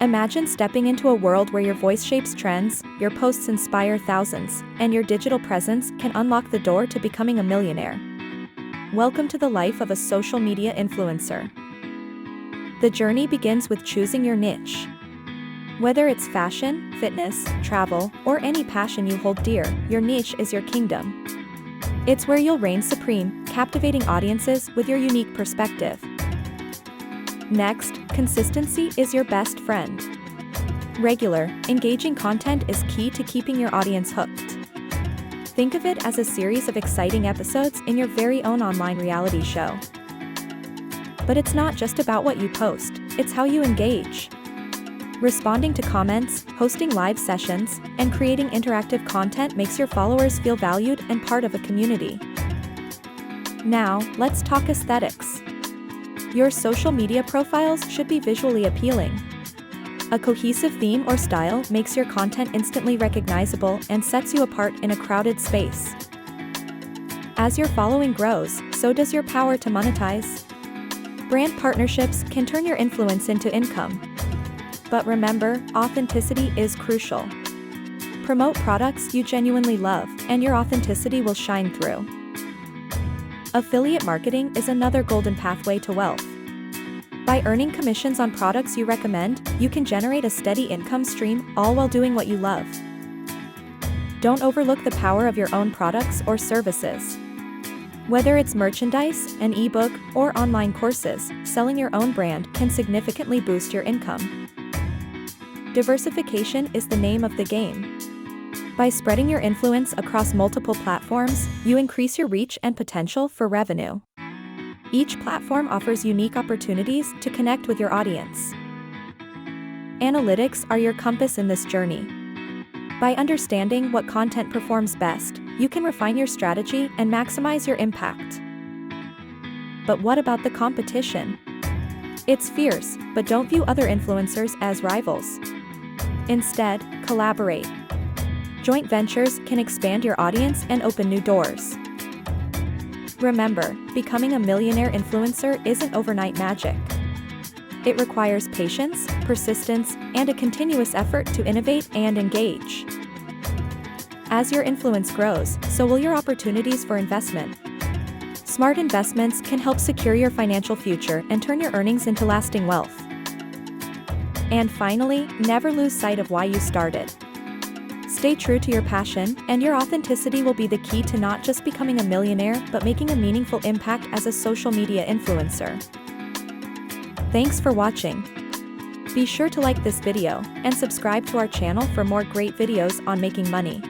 Imagine stepping into a world where your voice shapes trends, your posts inspire thousands, and your digital presence can unlock the door to becoming a millionaire. Welcome to the life of a social media influencer. The journey begins with choosing your niche. Whether it's fashion, fitness, travel, or any passion you hold dear, your niche is your kingdom. It's where you'll reign supreme, captivating audiences with your unique perspective. Next, consistency is your best friend. Regular, engaging content is key to keeping your audience hooked. Think of it as a series of exciting episodes in your very own online reality show. But it's not just about what you post, it's how you engage. Responding to comments, hosting live sessions, and creating interactive content makes your followers feel valued and part of a community. Now, let's talk aesthetics. Your social media profiles should be visually appealing. A cohesive theme or style makes your content instantly recognizable and sets you apart in a crowded space. As your following grows, so does your power to monetize. Brand partnerships can turn your influence into income. But remember, authenticity is crucial. Promote products you genuinely love, and your authenticity will shine through. Affiliate marketing is another golden pathway to wealth. By earning commissions on products you recommend, you can generate a steady income stream, all while doing what you love. Don't overlook the power of your own products or services. Whether it's merchandise, an ebook, or online courses, selling your own brand can significantly boost your income. Diversification is the name of the game. By spreading your influence across multiple platforms, you increase your reach and potential for revenue. Each platform offers unique opportunities to connect with your audience. Analytics are your compass in this journey. By understanding what content performs best, you can refine your strategy and maximize your impact. But what about the competition? It's fierce, but don't view other influencers as rivals. Instead, collaborate. Joint ventures can expand your audience and open new doors. Remember, becoming a millionaire influencer isn't overnight magic. It requires patience, persistence, and a continuous effort to innovate and engage. As your influence grows, so will your opportunities for investment. Smart investments can help secure your financial future and turn your earnings into lasting wealth. And finally, never lose sight of why you started. Stay true to your passion, and your authenticity will be the key to not just becoming a millionaire, but making a meaningful impact as a social media influencer. Thanks for watching. Be sure to like this video, and subscribe to our channel for more great videos on making money.